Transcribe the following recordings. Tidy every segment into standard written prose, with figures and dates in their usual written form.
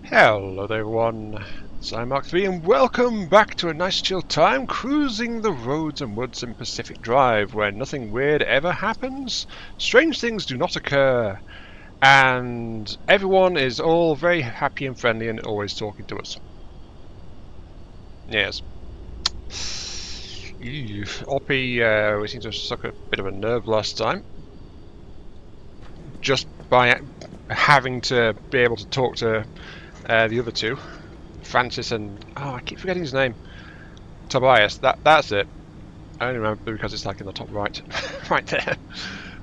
Hello there everyone, it's Mark3 and welcome back to a nice chill time cruising the roads and woods in Pacific Drive where nothing weird ever happens, strange things do not occur, and everyone is all very happy and friendly and always talking to us. Yes. Oppie, we seem to have struck a bit of a nerve last time. Just by having to be able to talk to the other two. Francis and... oh, I keep forgetting his name. Tobias, that's it. I only remember because it's like in the top right. Right there.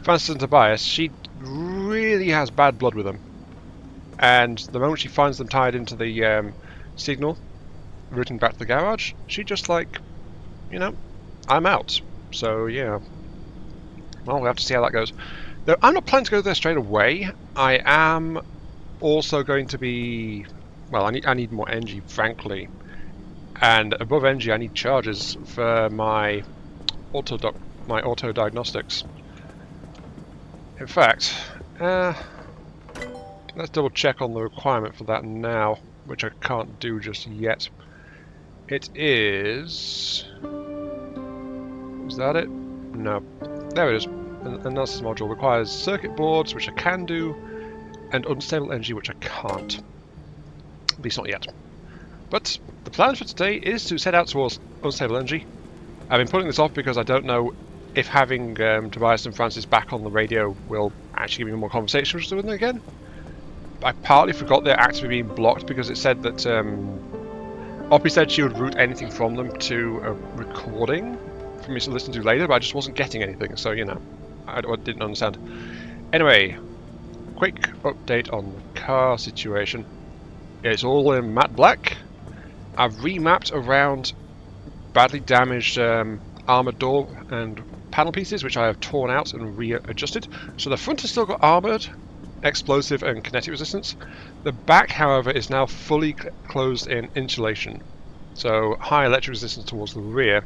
Francis and Tobias, she really has bad blood with them. And the moment she finds them tied into the signal, routing back to the garage, she just like, you know, I'm out. So, yeah. Well, we'll have to see how that goes. Though I'm not planning to go there straight away. I am also going to be... well, I need more energy, frankly. And above energy, I need charges for my auto diagnostics. In fact, let's double check on the requirement for that now, which I can't do just yet. It is... is that it? No. There it is. Analysis module requires circuit boards, which I can do, and unstable energy, which I can't. At least not yet. But the plan for today is to set out towards unstable energy. I've been putting this off because I don't know if having Tobias and Francis back on the radio will actually give me more conversations with them again. I partly forgot they're actively being blocked because it said that Oppie said she would route anything from them to a recording for me to listen to later, but I just wasn't getting anything, so you know, I didn't understand. Anyway, quick update on the car situation. It's all in matte black. I've remapped around badly damaged armored door and panel pieces, which I have torn out and readjusted. So the front has still got armored, explosive and kinetic resistance. The back, however, is now fully closed in insulation. So high electric resistance towards the rear,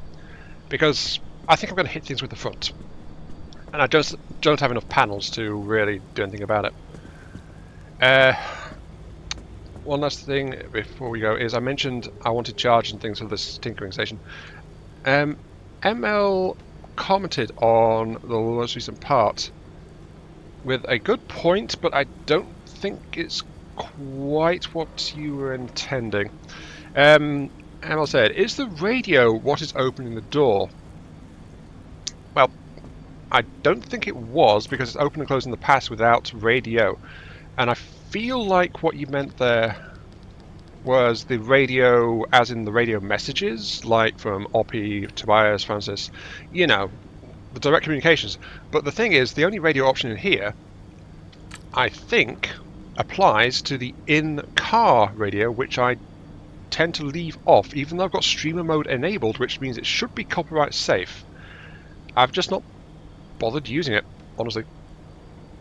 because I think I'm going to hit things with the front. And I just don't have enough panels to really do anything about it. One last thing before we go is I mentioned I wanted charge and things for this tinkering station. ML commented on the most recent part with a good point, but I don't think it's quite what you were intending. ML said, is the radio what is opening the door? Well, I don't think it was, because it's open and closed in the past without radio. And I feel like what you meant there was the radio, as in the radio messages, like from Oppie, Tobias, Francis, you know, the direct communications. But the thing is, the only radio option in here, I think, applies to the in-car radio, which I tend to leave off, even though I've got streamer mode enabled, which means it should be copyright safe. I've just not bothered using it, honestly.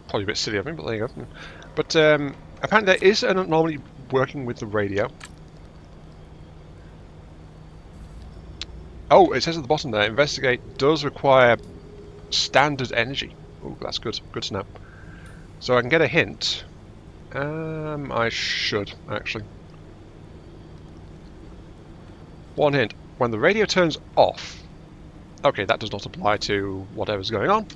Probably a bit silly of me, but there you go. But apparently there is an anomaly working with the radio. Oh, it says at the bottom there, investigate does require standard energy. Oh, that's good. Good to know. So I can get a hint. I should, actually. One hint. When the radio turns off... okay, that does not apply to whatever's going on.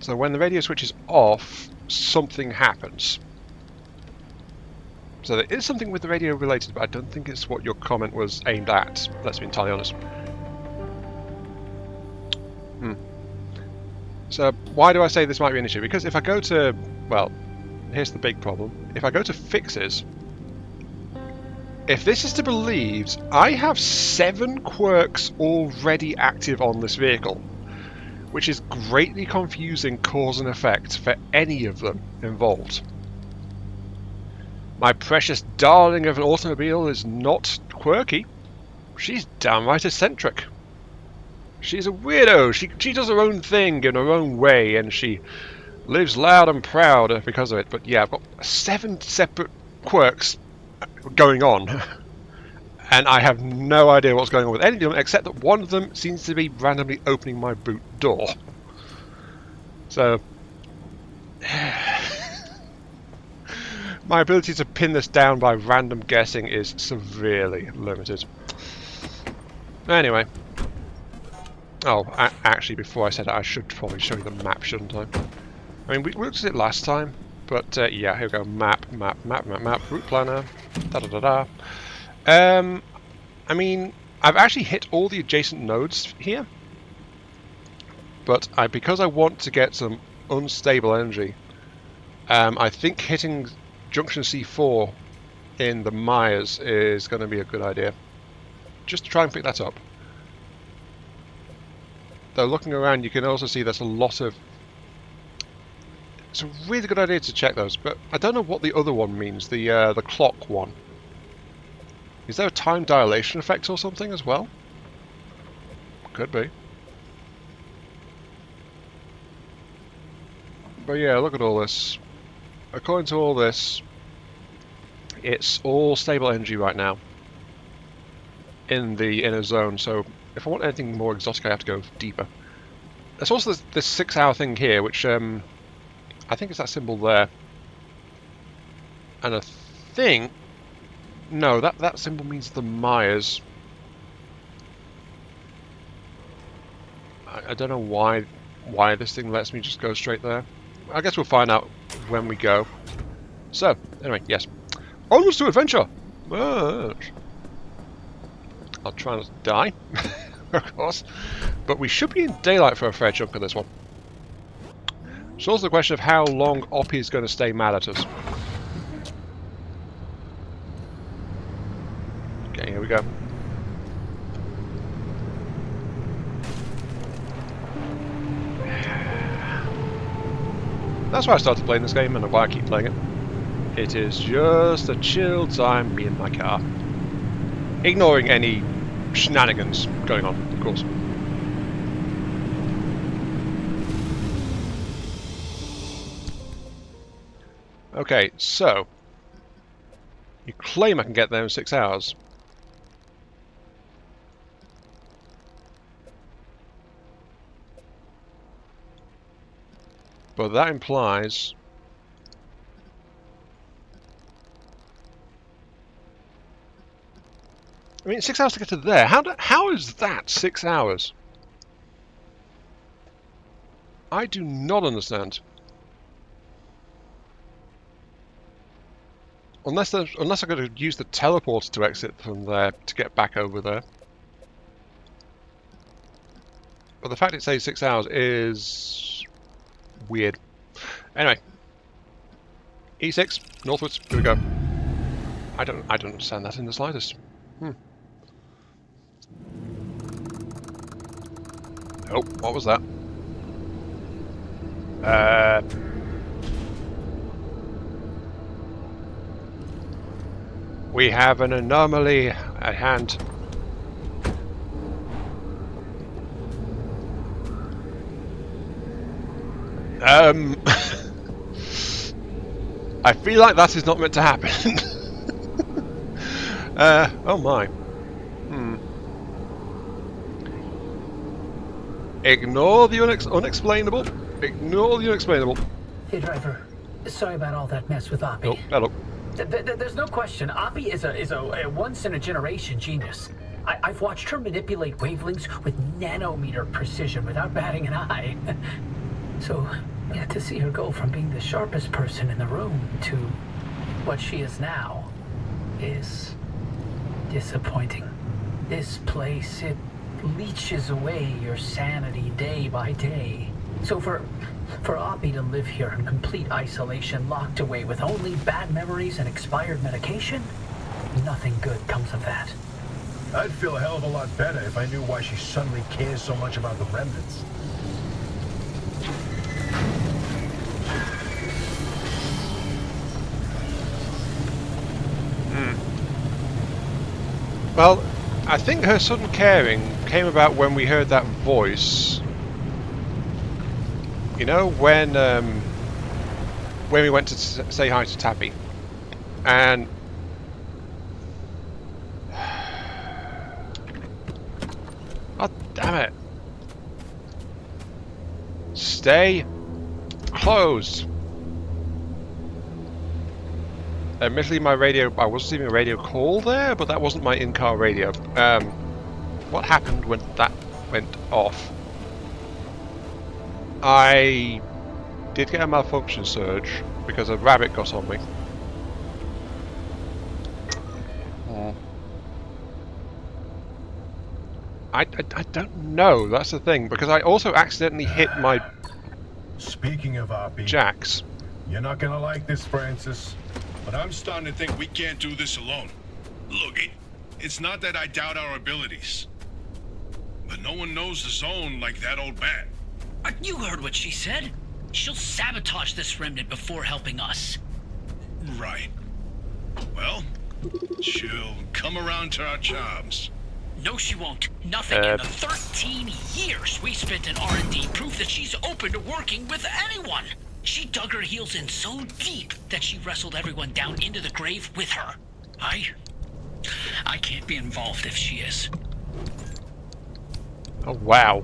So when the radio switches off, something happens. So there is something with the radio related, but I don't think it's what your comment was aimed at. Let's be entirely honest. So why do I say this might be an issue? Because if I go to... well, here's the big problem. If I go to fixes... if this is to be believed, I have 7 quirks already active on this vehicle, which is greatly confusing cause and effect for any of them involved. My precious darling of an automobile is not quirky. She's downright eccentric. She's a weirdo. She does her own thing in her own way, and she lives loud and proud because of it. But yeah, I've got 7 separate quirks going on, and I have no idea what's going on with any of them, except that one of them seems to be randomly opening my boot door. So My ability to pin this down by random guessing is severely limited. Anyway. Oh, actually, before I said it, I should probably show you the map, shouldn't I? I mean, we looked at it last time, but yeah, here we go. Map, route planner, da-da-da-da. I mean, I've actually hit all the adjacent nodes here, but because I want to get some unstable energy, I think hitting Junction C4 in the Myers is going to be a good idea. Just to try and pick that up. Though looking around, you can also see there's a lot of... It's a really good idea to check those, but I don't know what the other one means, the clock one. Is there a time dilation effect or something as well? Could be. But yeah, look at all this. According to all this, it's all stable energy right now in the inner zone, so if I want anything more exotic I have to go deeper. There's also this 6 hour thing here, which I think it's that symbol there. And I think... No, that symbol means the Myers. I don't know why this thing lets me just go straight there. I guess we'll find out when we go. So, anyway, yes. Onwards to adventure! I'll try not to die, of course. But we should be in daylight for a fair chunk of this one. It's also the question of how long Oppie is going to stay mad at us. Okay, here we go. That's why I started playing this game and why I keep playing it. It is just a chill time, me in my car. Ignoring any shenanigans going on, of course. Okay, so... You claim I can get there in 6 hours. But that implies... I mean, 6 hours to get to there. How is that 6 hours? I do not understand. Unless I'm going to use the teleporter to exit from there to get back over there. But the fact it says 6 hours is weird. Anyway, E6 northwards. Here we go. I don't understand that in the slightest. Oh, what was that? We have an anomaly at hand. I feel like that is not meant to happen. Oh my. Ignore the unexplainable. Ignore the unexplainable. Hey, driver. Sorry about all that mess with Oppie. Oh, hello. There's no question. Oppie is a once-in-a-generation genius. I've watched her manipulate wavelengths with nanometer precision without batting an eye. So, yeah, to see her go from being the sharpest person in the room to what she is now is disappointing. This place, it leeches away your sanity day by day. So for Oppie to live here in complete isolation, locked away with only bad memories and expired medication, nothing good comes of that. I'd feel a hell of a lot better if I knew why she suddenly cares so much about the remnants. Well, I think her sudden caring came about when we heard that voice. You know, when we went to say hi to Tappy, and oh damn it! Stay closed. Admittedly, my radio, I was receiving a radio call there, but that wasn't my in-car radio. What happened when that went off? I did get a malfunction surge because a rabbit got on me. I don't know, that's the thing, because I also accidentally hit my Speaking of Oppie, jacks. you're not gonna like this, Francis. But I'm starting to think we can't do this alone. Look, it's not that I doubt our abilities. But no one knows the zone like that old bat. You heard what she said. She'll sabotage this remnant before helping us. Right. Well, she'll come around to our charms. No, she won't. Nothing in the 13 years we spent in R&D prove that she's open to working with anyone. She dug her heels in so deep that she wrestled everyone down into the grave with her. I can't be involved if she is. Oh, wow.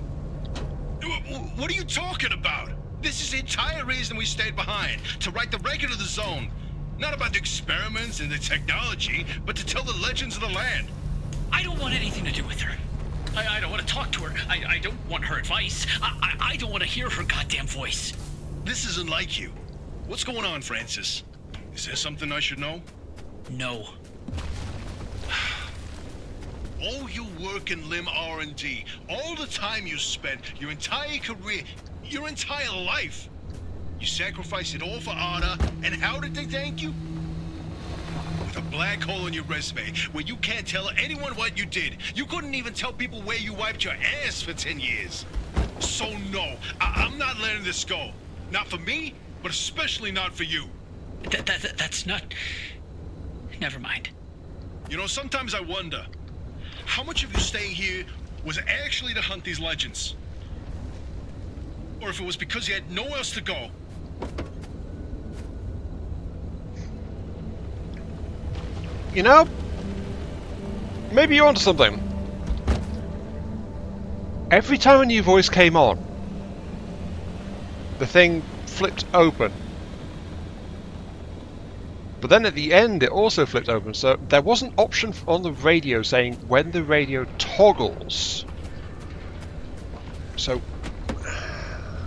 What are you talking about? This is the entire reason we stayed behind, to write the record of the zone. Not about the experiments and the technology, but to tell the legends of the land. I don't want anything to do with her. I don't want to talk to her. I don't want her advice. I don't want to hear her goddamn voice. This isn't like you. What's going on, Francis? Is there something I should know? No. All your work in limb R&D, all the time you spent, your entire career, your entire life. You sacrificed it all for Ada, and how did they thank you? With a black hole in your resume, where you can't tell anyone what you did. You couldn't even tell people where you wiped your ass for 10 years. So no, I'm not letting this go. Not for me, but especially not for you. That's not... Never mind. You know, sometimes I wonder, how much of you staying here was actually to hunt these legends? Or if it was because you had nowhere else to go. You know, maybe you're onto something. Every time a new voice came on, the thing flipped open. But then at the end it also flipped open, so there was an option on the radio saying when the radio toggles. So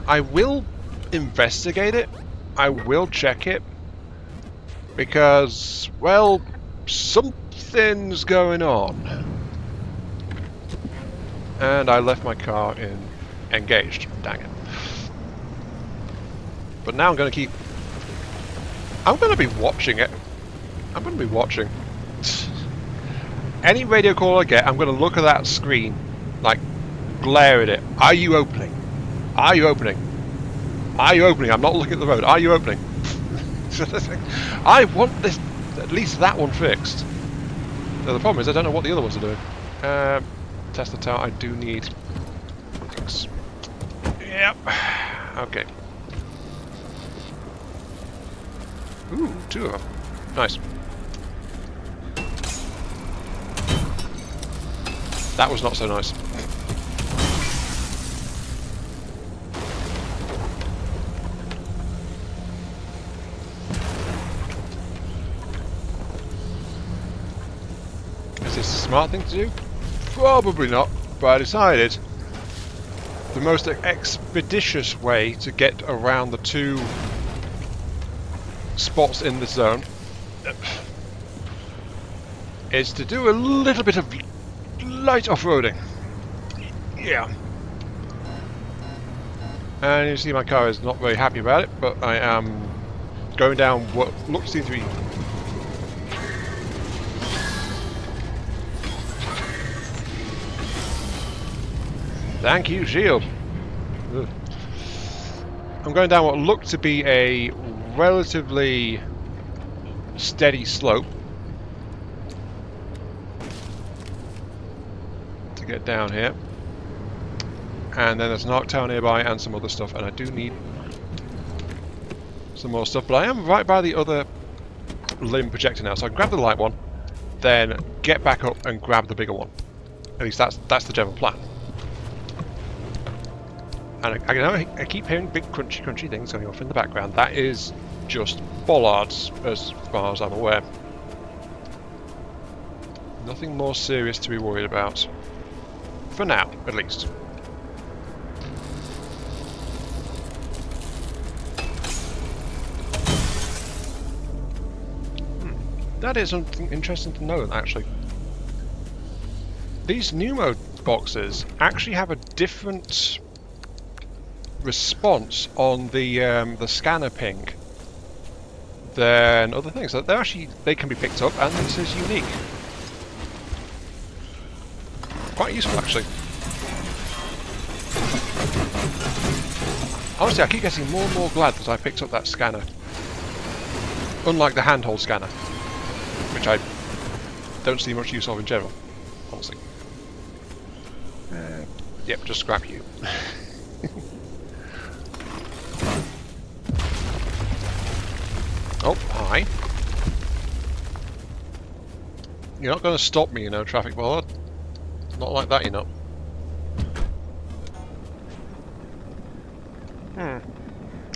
I will investigate it, I will check it, because, well, something's going on. And I left my car in engaged, dang it. But now I'm going to keep... I'm going to be watching it. I'm going to be watching. Any radio call I get, I'm going to look at that screen, like, glare at it. Are you opening? Are you opening? Are you opening? I'm not looking at the road. Are you opening? I want this, at least that one fixed. So the problem is I don't know what the other ones are doing. Test the tower. I do need things. Yep. Okay. Ooh, 2 of them. Nice. That was not so nice. Is this a smart thing to do? Probably not, but I decided the most expeditious way to get around the 2 spots in the zone is to do a little bit of light off-roading. Yeah. And you see my car is not very happy about it, but I am going down what looks to be... Thank you, shield. Ugh. I'm going down what looked to be a relatively steady slope to get down here, and then there's an arc tower nearby and some other stuff, and I do need some more stuff, but I am right by the other limb projector now, so I can grab the light one, then get back up and grab the bigger one. At least that's the general plan. And I keep hearing big crunchy things going off in the background. That is just bollards, as far as I'm aware. Nothing more serious to be worried about. For now, at least. That is something interesting to know, actually. These pneumo boxes actually have a different response on the scanner ping than other things. So they can be picked up, and this is unique. Quite useful, actually. Honestly, I keep getting more and more glad that I picked up that scanner. Unlike the handhold scanner, which I don't see much use of in general, honestly. Yep, just scrap you. Oh, hi. You're not going to stop me, you know, traffic bollard. Not like that, you're not.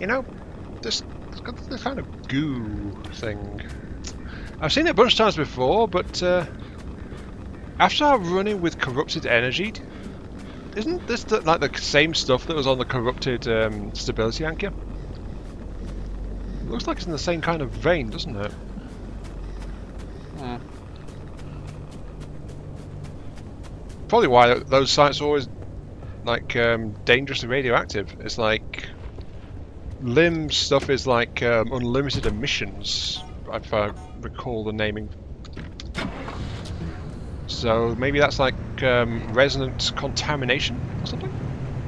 You know, this kind of goo thing. I've seen it a bunch of times before, but after I'm running with corrupted energy, isn't this like the same stuff that was on the corrupted stability anchor? It looks like it's in the same kind of vein, doesn't it? Probably why those sites are always like dangerously radioactive. It's like LIM stuff is like unlimited emissions, if I recall the naming. So maybe that's like resonant contamination or something?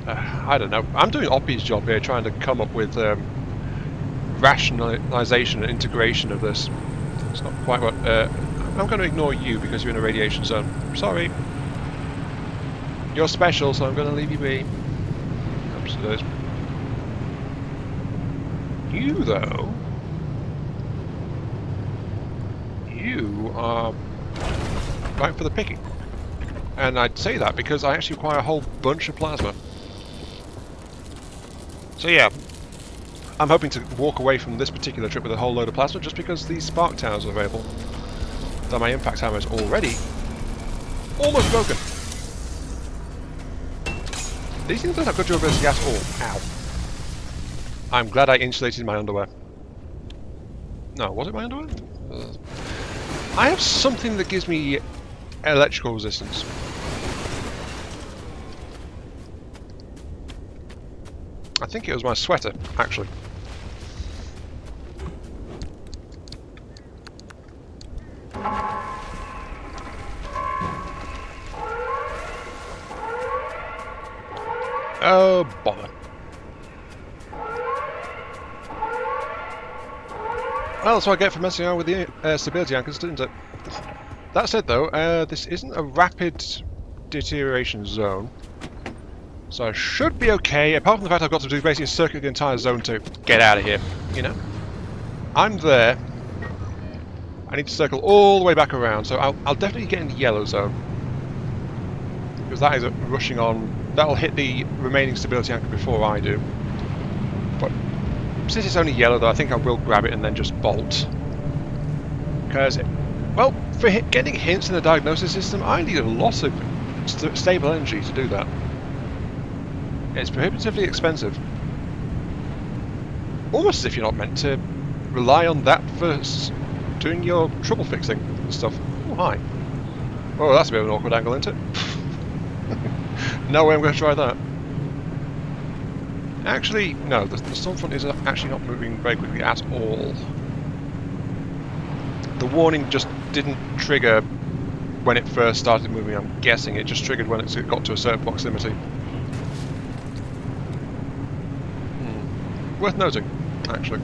I don't know. I'm doing Oppie's job here, trying to come up with rationalization and integration of this. It's not quite what... I'm going to ignore you because you're in a radiation zone. Sorry. You're special, so I'm going to leave you be. Absolutely. You, though... You are right for the picking. And I'd say that because I actually require a whole bunch of plasma. So yeah, I'm hoping to walk away from this particular trip with a whole load of plasma just because these spark towers are available. Though my impact hammer is already almost broken. These things don't have good durability at all. Ow. I'm glad I insulated my underwear. No, was it my underwear? I have something that gives me electrical resistance. I think it was my sweater, actually. Oh, bother. Well, that's what I get for messing around with the stability anchors, didn't it? That said, though, this isn't a rapid deterioration zone. So I should be okay, apart from the fact I've got to do basically circuit the entire zone to get out of here, you know? I'm there. I need to circle all the way back around, so I'll definitely get in the yellow zone. Because that is rushing on. That'll hit the remaining stability anchor before I do. But since it's only yellow, though, I think I will grab it and then just bolt. Because, well, for getting hints in the diagnosis system, I need a lot of stable energy to do that. It's prohibitively expensive. Almost as if you're not meant to rely on that for doing your trouble fixing and stuff. Oh, hi. Oh, that's a bit of an awkward angle, isn't it? No way I'm going to try that. Actually, no, the Stormfront is actually not moving very quickly at all. The warning just didn't trigger when it first started moving, I'm guessing. It just triggered when it got to a certain proximity. Worth noting, actually.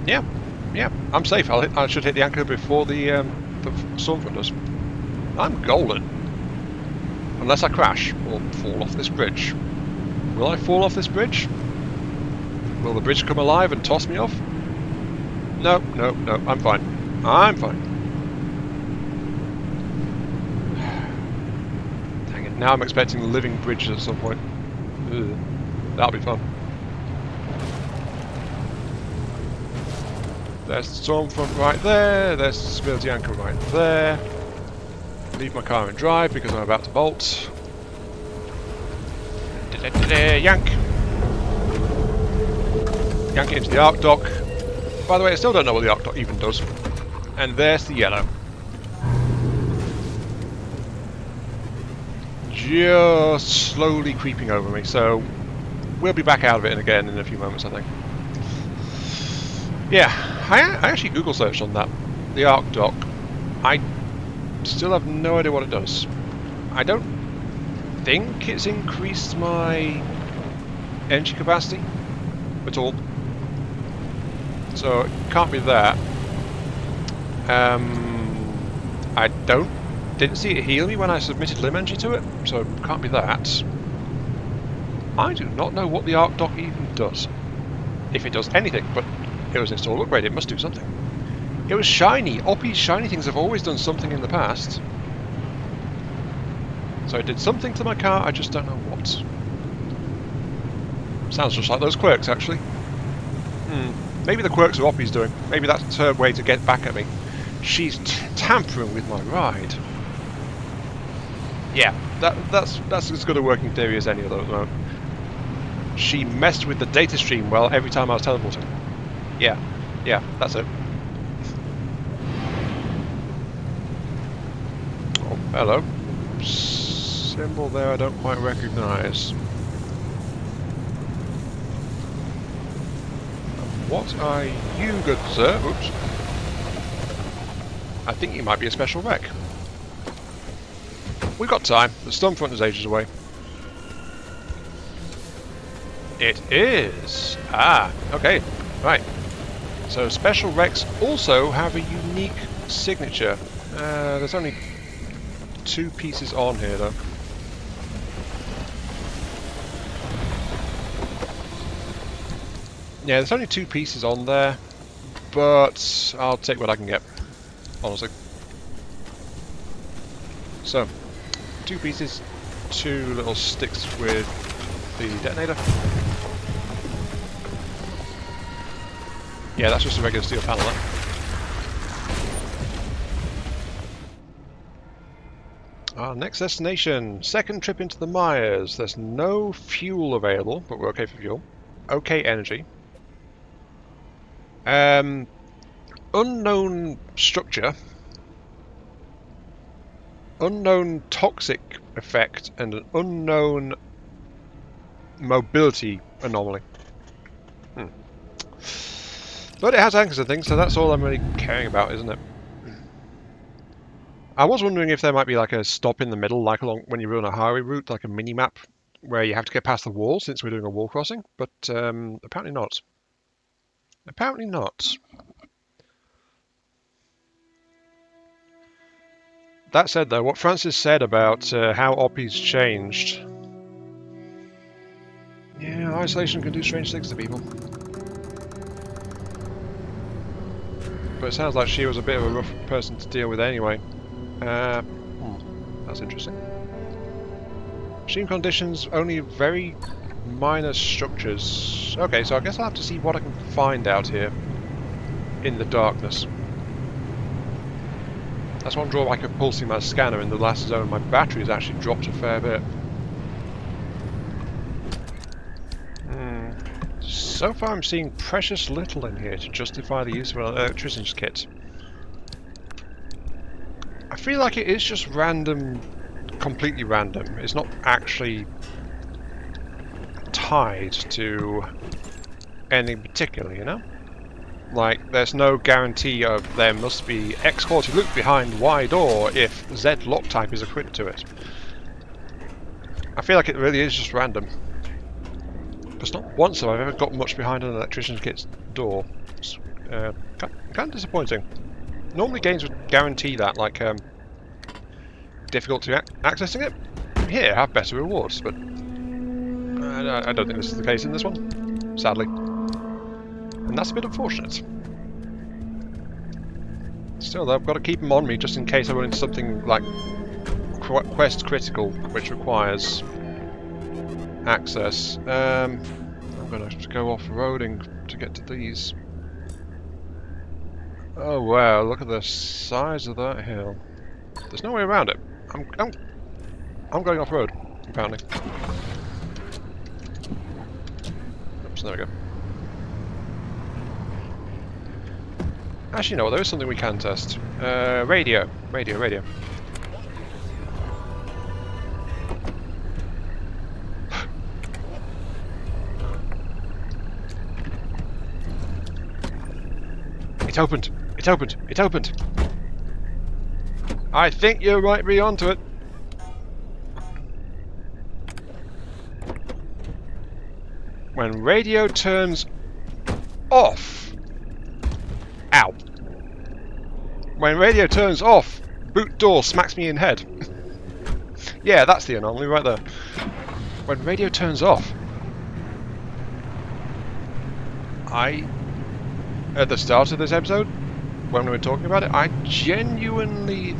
Yeah, I'm safe. I should hit the anchor before the Stormfront does. I'm golden. Unless I crash or fall off this bridge. Will I fall off this bridge? Will the bridge come alive and toss me off? No, I'm fine. I'm fine. Dang it. Now I'm expecting living bridges at some point. Ugh. That'll be fun. There's the Stormfront right there. There's the stability anchor right there. Leave my car in drive because I'm about to bolt. Yank! Yank it into the arc dock. By the way, I still don't know what the arc dock even does. And there's the yellow. Just slowly creeping over me, so we'll be back out of it again in a few moments, I think. Yeah, I actually Google searched on that, the arc dock. I still have no idea what it does. I don't think it's increased my energy capacity at all, so it can't be that. I didn't see it heal me when I submitted limb energy to it, so it can't be that. I do not know what the arc dock even does, if it does anything, but it was installed upgrade, it must do something. It was shiny. Oppie's shiny things have always done something in the past. So it did something to my car, I just don't know what. Sounds just like those quirks, actually. Maybe the quirks are Oppie's doing. Maybe that's her way to get back at me. She's tampering with my ride. Yeah, that's as good a working theory as any other at the moment. She messed with the data stream well every time I was teleporting. Yeah, that's it. Oh, hello. Symbol there I don't quite recognise. What are you, good sir? Oops. I think you might be a special wreck. We've got time. The Stormfront is ages away. It is. Ah, okay. Right. So special wrecks also have a unique signature. There's only 2 pieces on here though. Yeah, there's only 2 pieces on there, but I'll take what I can get, honestly. So, 2 pieces, 2 little sticks with the detonator. Yeah, that's just a regular steel panel. Our next destination, second trip into the mires. There's no fuel available, but we're okay for fuel. Okay energy. Unknown structure. Unknown toxic effect and an unknown mobility anomaly. But it has anchors and things, so that's all I'm really caring about, isn't it? I was wondering if there might be like a stop in the middle, like along when you run a highway route, like a mini-map, where you have to get past the wall, since we're doing a wall crossing, but apparently not. Apparently not. That said though, what Francis said about how Oppie's changed... Yeah, isolation can do strange things to people. But it sounds like she was a bit of a rough person to deal with anyway. That's interesting. Machine conditions, only very minor structures. Okay, so I guess I'll have to see what I can find out here in the darkness. That's one drawback of pulsing my scanner in the last zone. My battery's actually dropped a fair bit. So far I'm seeing precious little in here to justify the use of an electrician's kit. I feel like it is just random, completely random. It's not actually tied to anything particular, you know? Like, there's no guarantee of there must be X quality loop behind Y door if Z lock type is equipped to it. I feel like it really is just random. Because not once have I ever got much behind an electrician's kit's door. It's kind of disappointing. Normally games would guarantee that, like difficulty accessing it. Here, have better rewards, but I don't think this is the case in this one, sadly. And that's a bit unfortunate. Still though, I've got to keep them on me just in case I run into something like quest critical, which requires access. I'm gonna have to go off-roading to get to these. Oh wow, look at the size of that hill. There's no way around it. I'm going off-road, apparently. Oops, there we go. Actually, no, there is something we can test. Radio. It opened! I think you might be onto it. When radio turns off. Ow. When radio turns off, boot door smacks me in head. Yeah, that's the anomaly right there. When radio turns off. At the start of this episode, when we were talking about it, I genuinely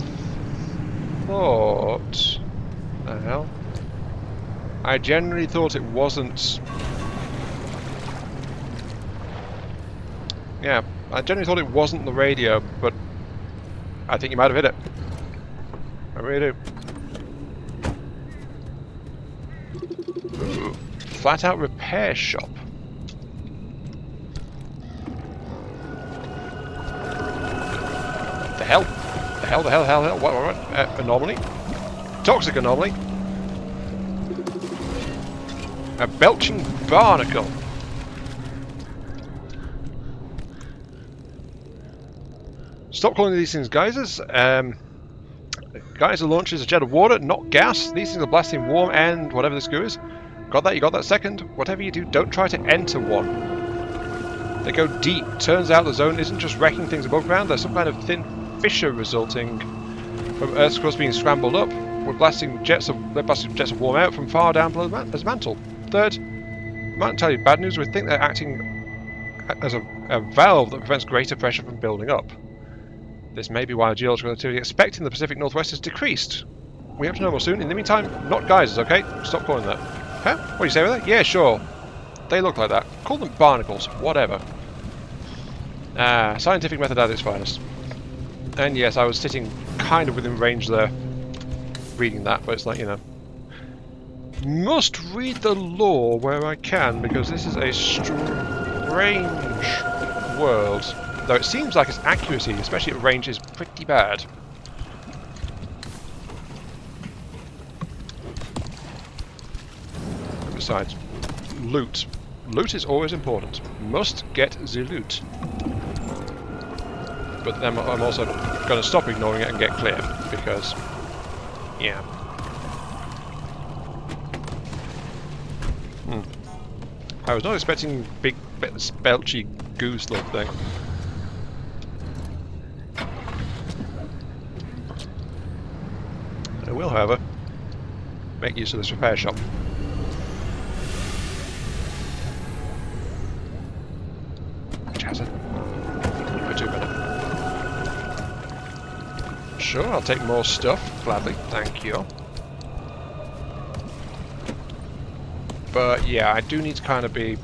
thought... the hell? I genuinely thought it wasn't... Yeah, I genuinely thought it wasn't the radio, but I think you might have hit it. I really do. Ooh. Flat out repair shop. The hell? What? Anomaly? Toxic anomaly? A belching barnacle. Stop calling these things geysers. Geyser launches a jet of water, not gas. These things are blasting warm and whatever this goo is. Got that? You got that? Second. Whatever you do, don't try to enter one. They go deep. Turns out the zone isn't just wrecking things above ground. There's some kind of thin fissure resulting from Earth's crust being scrambled up. We're blasting jets of warm out from far down below the mantle. Third, I might tell you bad news. We think they're acting as a valve that prevents greater pressure from building up. This may be why geological activity expected in the Pacific Northwest has decreased. We hope to know more soon. In the meantime, not geysers, okay? Stop calling that. Huh? What do you say with that? Yeah, sure. They look like that. Call them barnacles. Whatever. Scientific method at its finest. And yes, I was sitting kind of within range there, reading that, but it's like, you know. Must read the lore where I can, because this is a strange world. Though it seems like its accuracy, especially at range, is pretty bad. Besides, loot. Loot is always important. Must get the loot. But then I'm also going to stop ignoring it and get clear, because, yeah. I was not expecting big, spelchy goose little thing. I will, however, make use of this repair shop. Which has it? For 2 minutes. Sure, I'll take more stuff, gladly, thank you. But yeah, I do need to kind of be...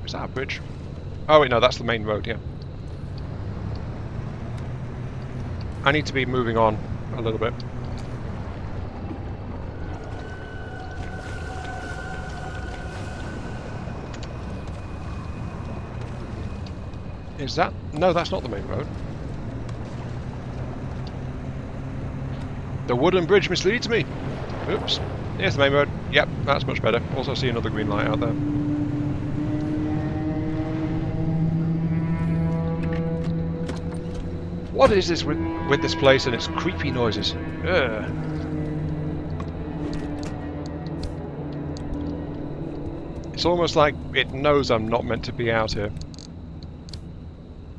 Is that a bridge? Oh wait, no, that's the main road, yeah. I need to be moving on a little bit. Is that... No, that's not the main road. The wooden bridge misleads me. Oops. Here's the main road. Yep, that's much better. Also see another green light out there. What is this with this place and its creepy noises? Ugh. It's almost like it knows I'm not meant to be out here.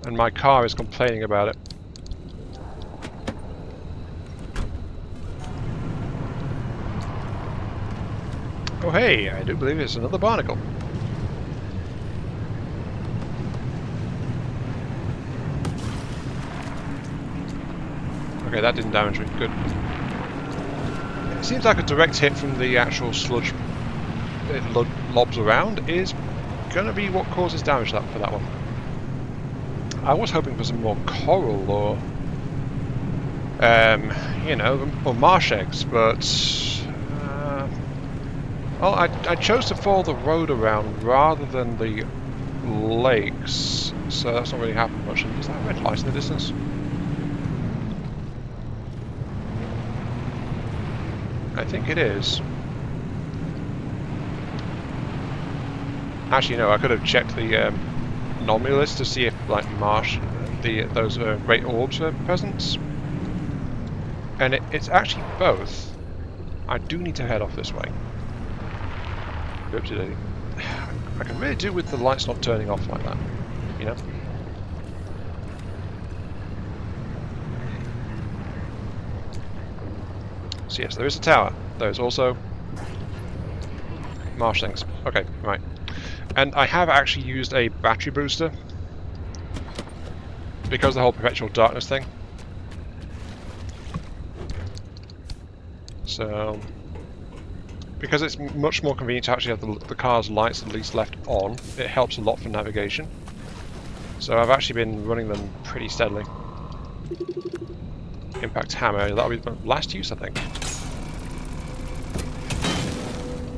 And my car is complaining about it. Oh hey, I do believe it's another barnacle. Okay, that didn't damage me. Good. Seems like a direct hit from the actual sludge it lobs around is going to be what causes damage for that one. I was hoping for some more coral or, you know, or marsh eggs, but well, I chose to follow the road around rather than the lakes, so that's not really happened much. And is that red light in the distance? I think it is. Actually, no. I could have checked the anomaly list to see if, like, marsh, those great orbs were present, and it's actually both. I do need to head off this way. Oopsie-daisy. I can really do with the lights not turning off like that, you know. So yes, there is a tower. There's also marsh things. Okay, right. And I have actually used a battery booster because of the whole perpetual darkness thing. So, because it's much more convenient to actually have the car's lights at least left on, it helps a lot for navigation. So I've actually been running them pretty steadily. Impact hammer, that'll be my last use, I think.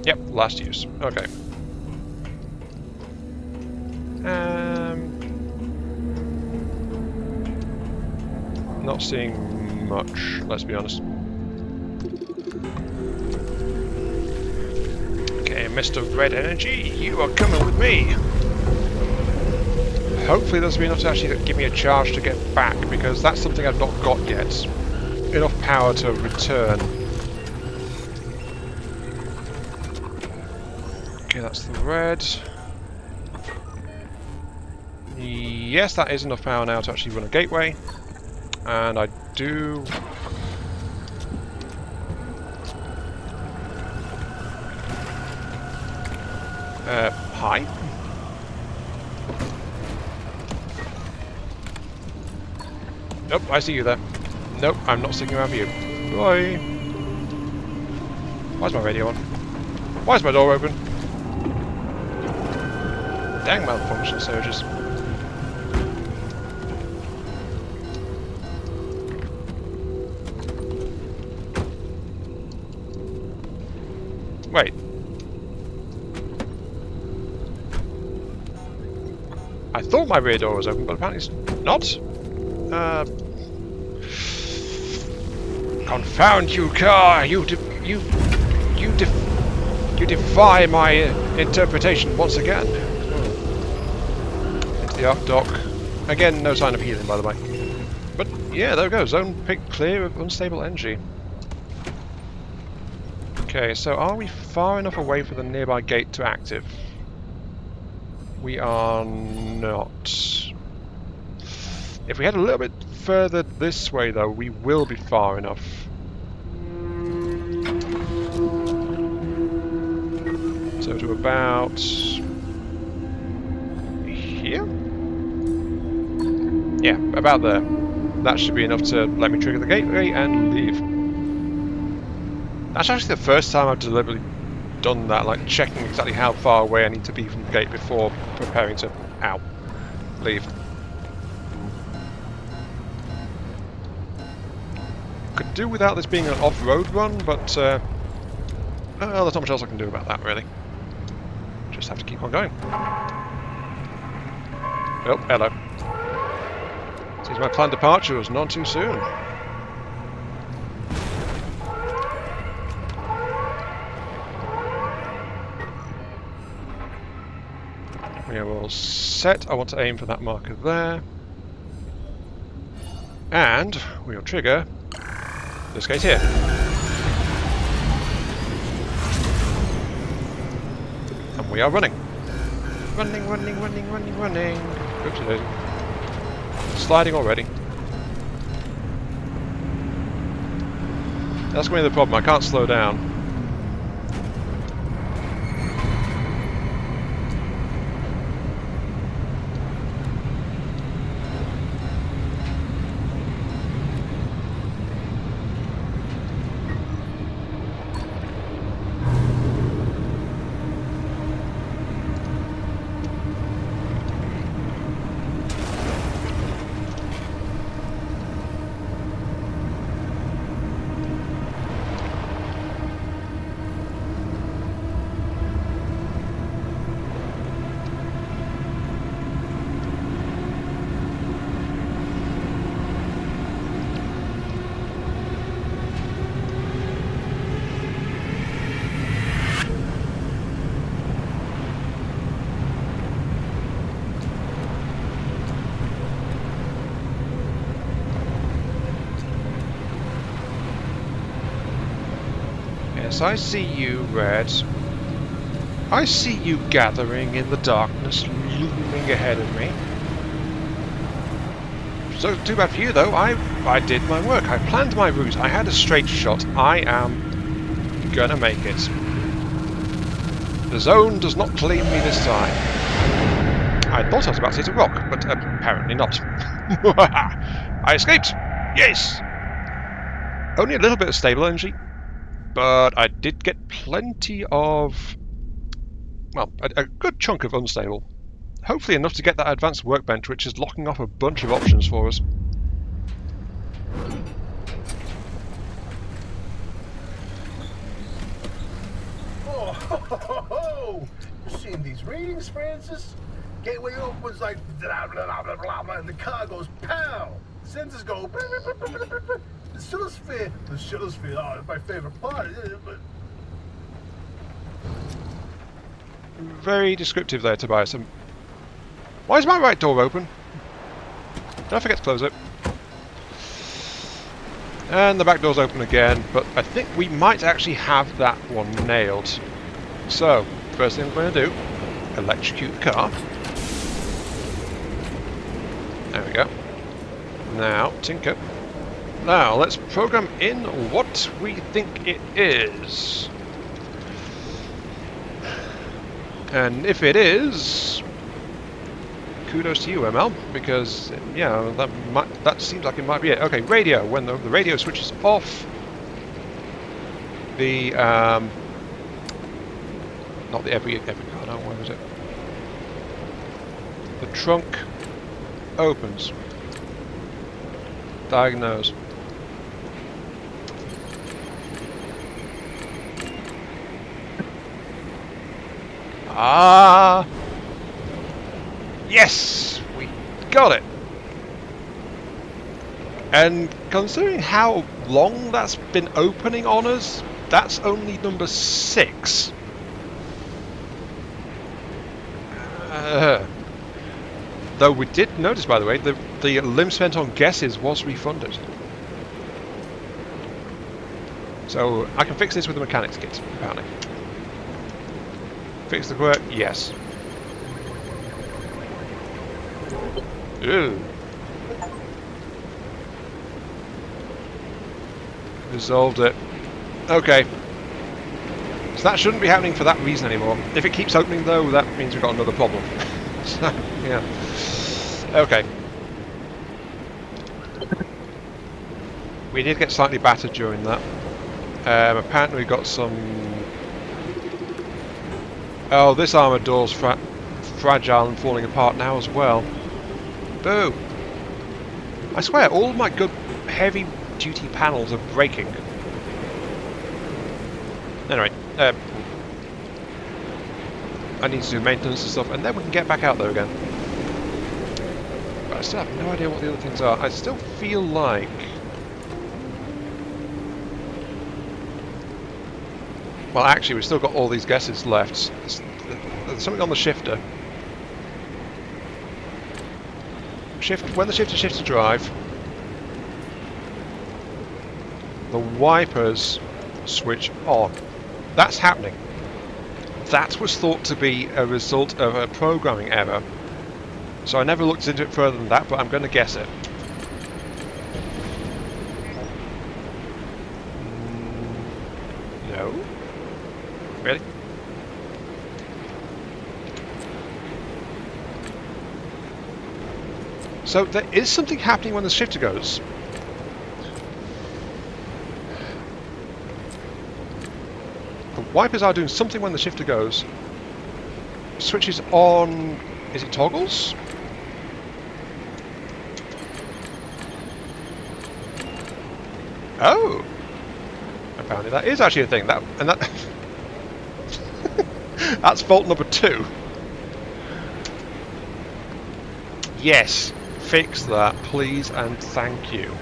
Yep, last use. Okay. Not seeing much, let's be honest. Okay, Mr. Red Energy, you are coming with me. Hopefully this will be enough to actually give me a charge to get back, because that's something I've not got yet. Enough power to return. Okay, that's the red. Yes, that is enough power now to actually run a gateway. And I do... hi? Nope, I see you there. Nope, I'm not sticking around for you. Bye! Why's my radio on? Why's my door open? Dang malfunction surges. Wait. I thought my rear door was open, but apparently it's not. Confound you, car! You defy my interpretation once again. Into the arc dock. Again, no sign of healing, by the way. But yeah, there we go. Zone picked clear of unstable energy. Okay, so are we far enough away for the nearby gate to active? We are not. If we head a little bit further this way, though, we will be far enough. So to about here? Yeah, about there. That should be enough to let me trigger the gateway and leave. That's actually the first time I've deliberately done that, like checking exactly how far away I need to be from the gate before preparing to, leave. Could do without this being an off-road run, but well, there's not much else I can do about that, really. Just have to keep on going. Oh, hello. Seems my planned departure was none too soon. We are all set. I want to aim for that marker there. And we'll trigger this gate here. And we are running. Running. Oopsie daisy. Sliding already. That's going to be the problem. I can't slow down. Yes, I see you, Red. I see you gathering in the darkness, looming ahead of me. So, too bad for you, though. I did my work. I planned my route. I had a straight shot. I am gonna make it. The zone does not claim me this time. I thought I was about to hit a rock, but apparently not. I escaped! Yes! Only a little bit of stable energy, but I did get plenty of... well, a good chunk of unstable. Hopefully enough to get that advanced workbench, which is locking off a bunch of options for us. Oh, ho, ho, ho, ho. You seen these readings, Francis? Gateway opens like blah, blah, blah, blah, blah, and the car goes pow. Sensors go. Blah, blah, blah, blah, blah, blah. The Shuttlesphere, oh, it's my favorite part. But Very descriptive there, Tobias. Why is my right door open? Did I forget to close it? And the back door's open again, but I think we might actually have that one nailed. So, first thing I'm going to do, electrocute the car. There we go. Now, tinker. Now, let's program in what we think it is. And if it is, kudos to you, ML, because yeah, that seems like it might be it. Okay, radio. When the radio switches off, the not the every car. No, where was it? The trunk opens. Diagnose. Ah! Yes! We got it! And considering how long that's been opening on us, that's only number 6. Though we did notice, by the way, the limb spent on guesses was refunded. So I can fix this with the mechanics kit, apparently. Fix the quirk? Yes. Ew. Resolved it. Okay. So that shouldn't be happening for that reason anymore. If it keeps opening though, that means we've got another problem. So, yeah. Okay. We did get slightly battered during that. Apparently we got some... oh, this armoured door's fragile and falling apart now as well. Boo! I swear, all my good heavy-duty panels are breaking. Anyway, I need to do maintenance and stuff, and then we can get back out there again. But I still have no idea what the other things are. I still feel like... well, actually, we've still got all these guesses left. There's something on the shifter. When the shifter shifts to drive, the wipers switch on. That's happening. That was thought to be a result of a programming error. So I never looked into it further than that, but I'm going to guess it. No? Really? So there is something happening when the shifter goes. The wipers are doing something when the shifter goes. Switches on... is it toggles? Oh! Apparently that is actually a thing. That's fault number 2. Yes. Fix that, please, and thank you.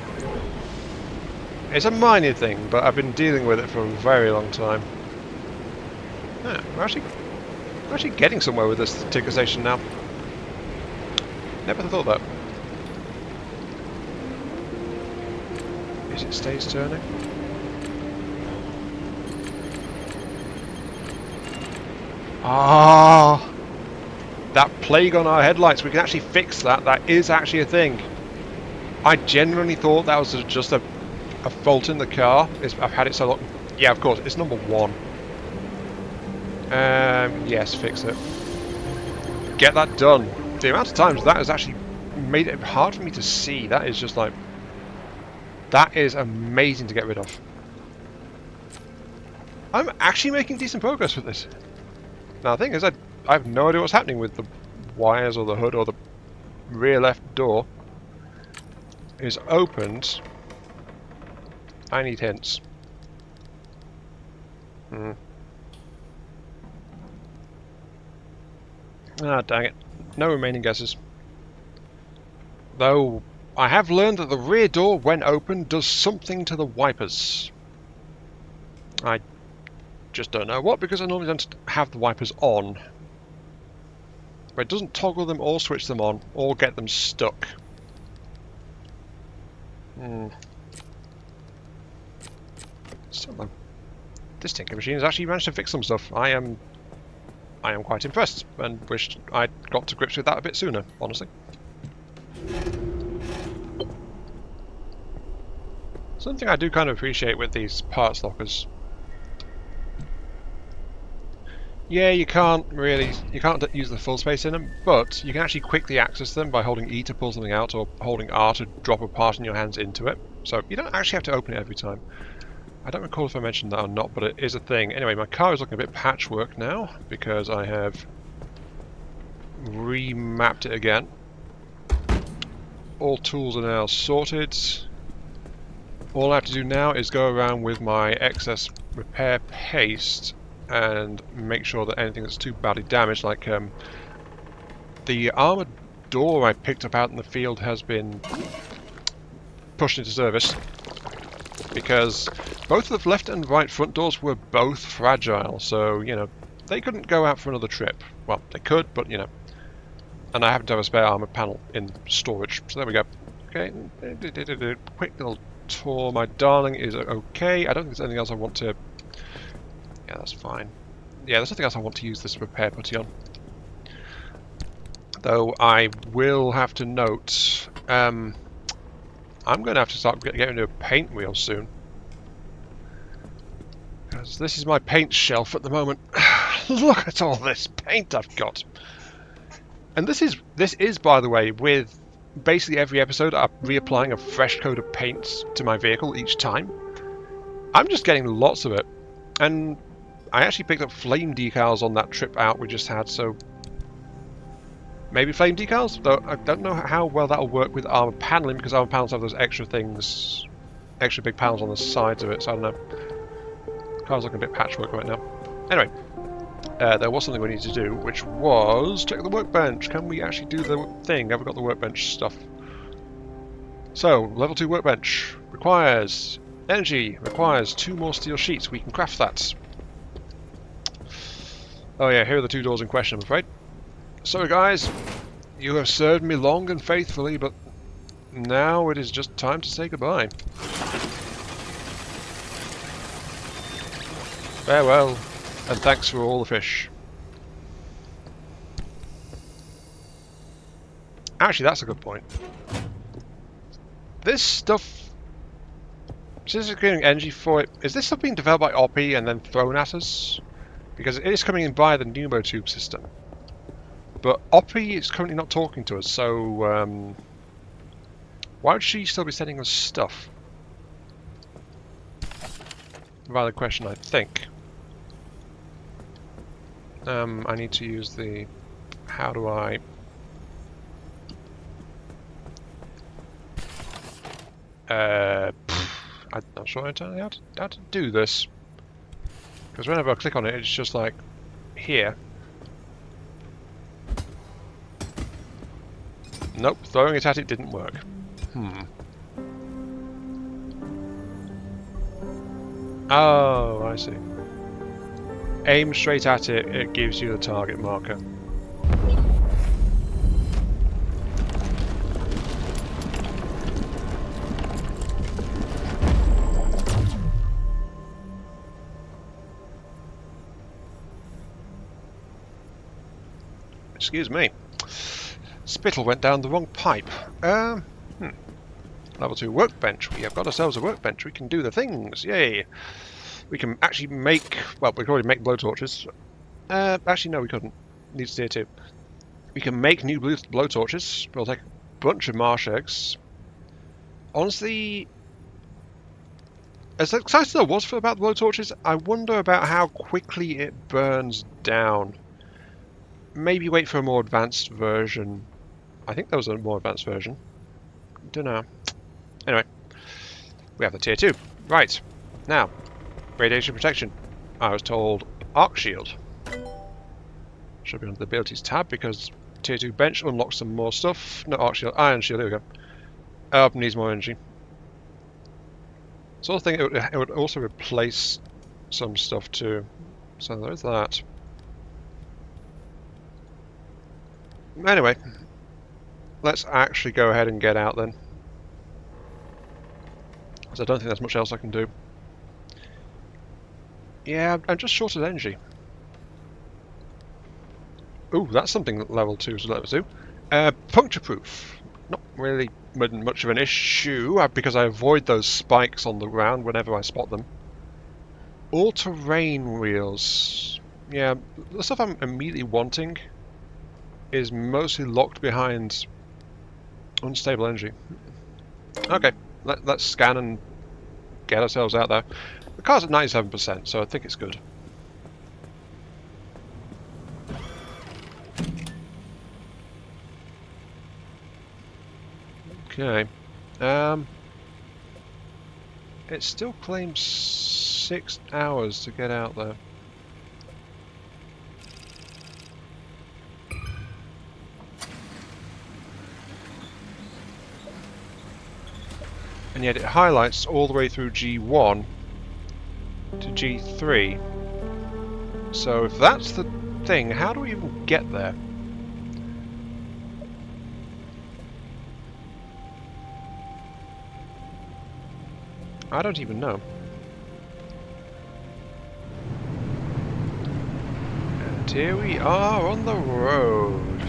It's a minor thing, but I've been dealing with it for a very long time. Yeah, we're actually getting somewhere with this ticker station now. Never thought that. Is it stays turning? Ah, that plague on our headlights. We can actually fix that. That is actually a thing. I genuinely thought that was just a fault in the car. I've had it so long. Yeah, of course, it's number 1. Yes, fix it. Get that done. The amount of times that has actually made it hard for me to see, that is just like... That is amazing to get rid of. I'm actually making decent progress with this. Now the thing is, I have no idea what's happening with the wires or the hood or the rear left door. Is opened. I need hints. Ah, dang it. No remaining guesses. Though, I have learned that the rear door, when open, does something to the wipers. I just don't know what, because I normally don't have the wipers on. But it doesn't toggle them or switch them on, or get them stuck. Still though, this tinker machine has actually managed to fix some stuff. I am quite impressed, and wished I'd got to grips with that a bit sooner, honestly. Something I do kind of appreciate with these parts lockers. Yeah, you can't use the full space in them, but you can actually quickly access them by holding E to pull something out, or holding R to drop a part in your hands into it. So you don't actually have to open it every time. I don't recall if I mentioned that or not, but it is a thing. Anyway, my car is looking a bit patchwork now, because I have remapped it again. All tools are now sorted. All I have to do now is go around with my excess repair paste and make sure that anything that's too badly damaged, like the armoured door I picked up out in the field has been pushed into service, because both the left and right front doors were both fragile, so, you know, they couldn't go out for another trip. Well, they could, but, you know. And I happen to have a spare armoured panel in storage, so there we go. Okay, quick little tour. My darling is okay. I don't think there's anything else I want to... Yeah, that's fine. Yeah, there's nothing else I want to use this repair putty on. Though I will have to note... I'm going to have to start getting into a paint wheel soon. Because this is my paint shelf at the moment. Look at all this paint I've got. And this is, by the way, with basically every episode, I'm reapplying a fresh coat of paint to my vehicle each time. I'm just getting lots of it. And I actually picked up flame decals on that trip out we just had, so... Maybe flame decals? Though I don't know how well that'll work with armor paneling, because armor panels have those extra things, extra big panels on the sides of it, so I don't know. Car's looking a bit patchwork right now. Anyway, there was something we need to do, which was check the workbench. Can we actually do the thing? Have we got the workbench stuff? So, level 2 workbench requires energy, requires 2 more steel sheets. We can craft that. Oh yeah, here are the 2 doors in question, I'm afraid. Sorry guys, you have served me long and faithfully, but now it is just time to say goodbye. Farewell, and thanks for all the fish. Actually, that's a good point. This stuff... Since it's getting energy for it, is this stuff being developed by Oppie and then thrown at us? Because it is coming in via the pneumotube system. But Oppie is currently not talking to us, so why would she still be sending us stuff? Valid question, I think. I need to use the... How do I... I'm not sure entirely how to do this. Because whenever I click on it, it's just like here. Nope, throwing it at it didn't work. Oh, I see. Aim straight at it, it gives you the target marker. Excuse me. Spittle went down the wrong pipe. Level 2 workbench. We have got ourselves a workbench. We can do the things. Yay. We can actually make... Well, we can already make blowtorches. Actually, no, we couldn't. Needs tier 2. We can make new blowtorches. We'll take a bunch of marsh eggs. Honestly, as excited as I was about the blowtorches, I wonder about how quickly it burns down. Maybe wait for a more advanced version. I think there was a more advanced version. Don't know. Anyway, we have the tier 2. Right. Now, radiation protection. I was told arc shield. Should be under the abilities tab because tier 2 bench unlocks some more stuff. No, arc shield, iron shield, there we go. Needs more energy. Sort of thing, it would also replace some stuff too. So there's that. Anyway, let's actually go ahead and get out then. Because I don't think there's much else I can do. Yeah, I'm just short of energy. Ooh, that's something that level 2 is level 2. Puncture proof. Not really much of an issue because I avoid those spikes on the ground whenever I spot them. All-terrain wheels. Yeah, the stuff I'm immediately wanting is mostly locked behind unstable energy. Okay, let's scan and get ourselves out there. The car's at 97%, so I think it's good. Okay. It still claims 6 hours to get out there. And yet it highlights all the way through G1 to G3. So if that's the thing, how do we even get there? I don't even know. And here we are on the road.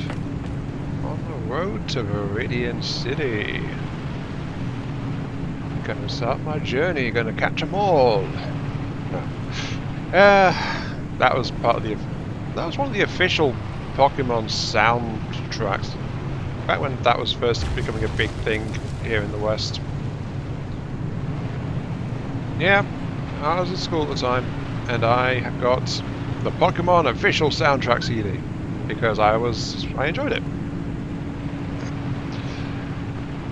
On the road to Viridian City. Gonna start my journey, gonna catch 'em all. No. That was part of the... That was one of the official Pokemon soundtracks. Back when that was first becoming a big thing here in the West. Yeah, I was at school at the time, and I got the Pokemon official soundtrack CD because I enjoyed it.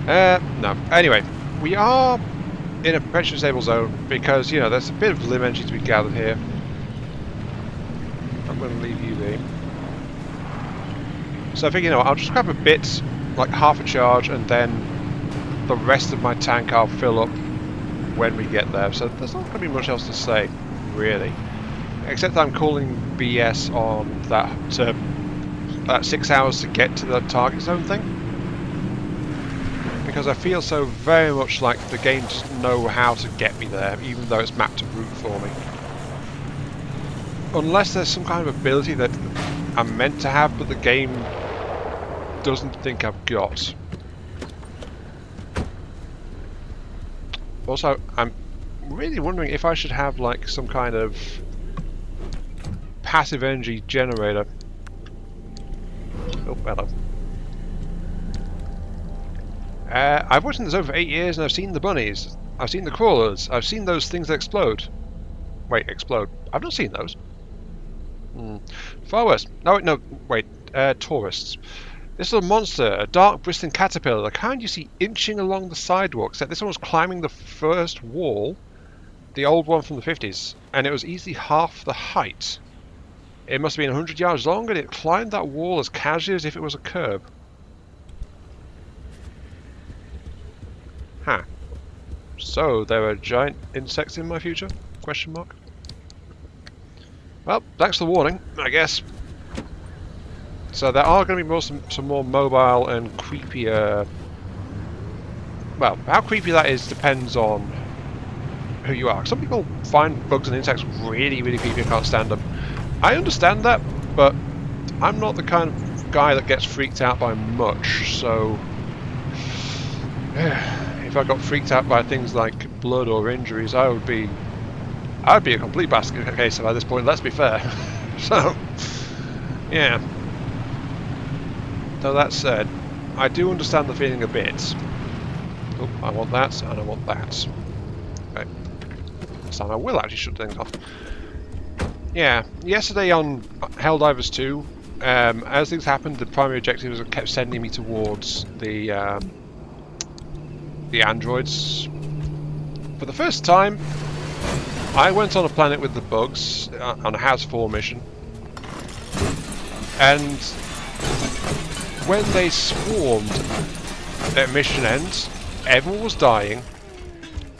No. Anyway, we are in a perpetually stable zone because there's a bit of limb energy to be gathered here. I'm going to leave you be. So I think I'll just grab a bit, like half a charge, and then the rest of my tank I'll fill up when we get there, so there's not going to be much else to say, really. Except that I'm calling BS on that 6 hours to get to the target zone thing. Because I feel so very much like the game doesn't know how to get me there, even though it's mapped a route for me. Unless there's some kind of ability that I'm meant to have, but the game doesn't think I've got. Also, I'm really wondering if I should have like some kind of passive energy generator. Oh, hello. I've worked in the zone for 8 years and I've seen the bunnies. I've seen the crawlers. I've seen those things that explode. Wait, explode. I've not seen those. Far worse. No, wait. Tourists. This is a monster, a dark, bristling caterpillar, the kind you see inching along the sidewalk, except this one was climbing the first wall, the old one from the 50s, and it was easily half the height. It must have been 100 yards long, and it climbed that wall as casually as if it was a curb. Huh. So, there are giant insects in my future? Question mark. Well, thanks for the warning, I guess. So there are going to be some more mobile and creepier... Well, how creepy that is depends on who you are. Some people find bugs and insects really, really creepy and can't stand them. I understand that, but I'm not the kind of guy that gets freaked out by much, so if I got freaked out by things like blood or injuries, I'd be a complete basket case at this point, let's be fair. So, yeah. Though that said, I do understand the feeling a bit. Oh, I want that, and I want that. Okay. This time I will actually shut things off. Yeah, yesterday on Helldivers 2, as things happened, the primary objectives kept sending me towards the androids. For the first time, I went on a planet with the bugs on a House 4 mission, and when they swarmed at mission ends, everyone was dying,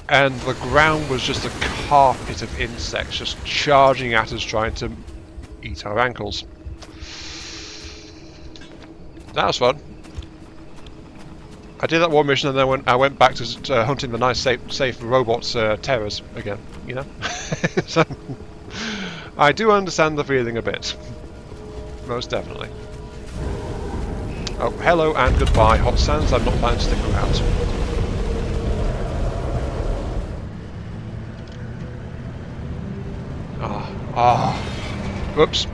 and the ground was just a carpet of insects just charging at us, trying to eat our ankles. That was fun. I did that one mission, and then I went back to hunting the nice, safe robots terrors again. You know, so I do understand the feeling a bit, most definitely. Oh, hello and goodbye, Hot Sands. I'm not planning to stick around. Whoops.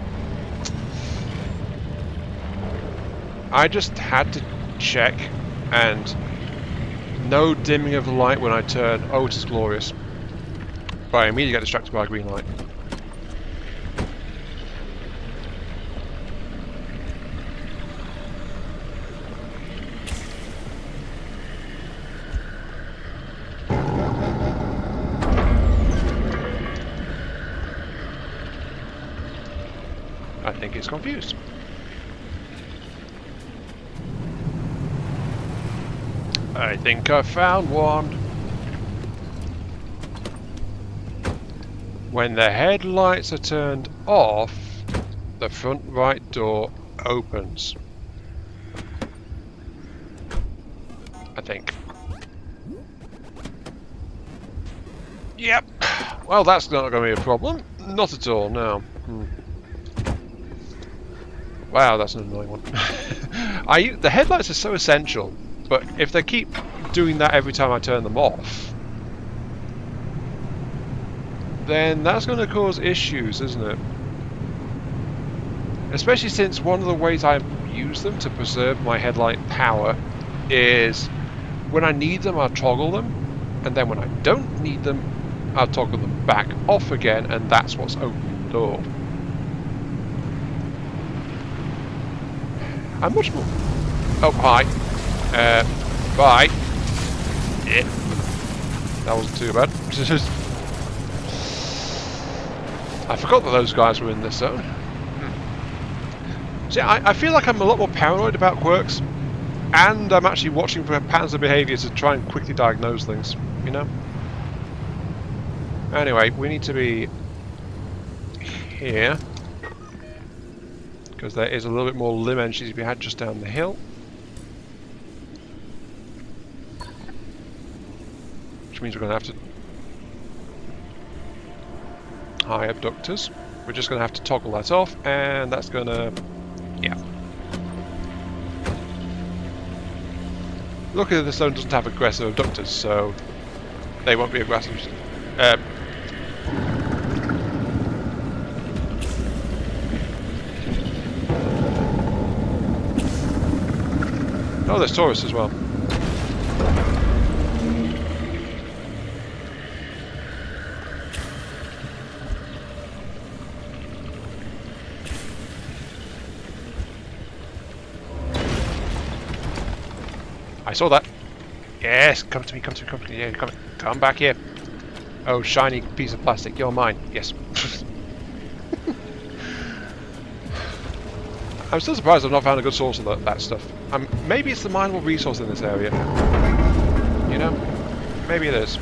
I just had to check, and no dimming of the light when I turn. Oh, it is glorious. But I immediately get distracted by a green light. I think it's confused. I think I found one. When the headlights are turned off, the front right door opens. I think. Yep. Well, that's not going to be a problem. Not at all, no. Wow, that's an annoying one. The headlights are so essential, but if they keep doing that every time I turn them off, then that's going to cause issues, isn't it? Especially since one of the ways I use them to preserve my headlight power is when I need them, I'll toggle them, and then when I don't need them, I'll toggle them back off again, and that's what's opening the door. I'm much more... Oh, hi. Bye. Yeah. That wasn't too bad. I forgot that those guys were in this zone. See, I feel like I'm a lot more paranoid about quirks, and I'm actually watching for patterns of behaviour to try and quickly diagnose things, you know? Anyway, we need to be here, because there is a little bit more limb entry to be had just down the hill. Which means we're going to have to... Hi, abductors. We're just going to have to toggle that off, and that's going to... yeah. Luckily the zone doesn't have aggressive abductors, so they won't be aggressive. Oh, there's Taurus as well. I saw that. Yes, come to me, come to me, come to me. Yeah, come back here. Oh, shiny piece of plastic, you're mine. Yes. I'm still surprised I've not found a good source of that stuff. Maybe it's the mineable resource in this area. You know? Maybe it is.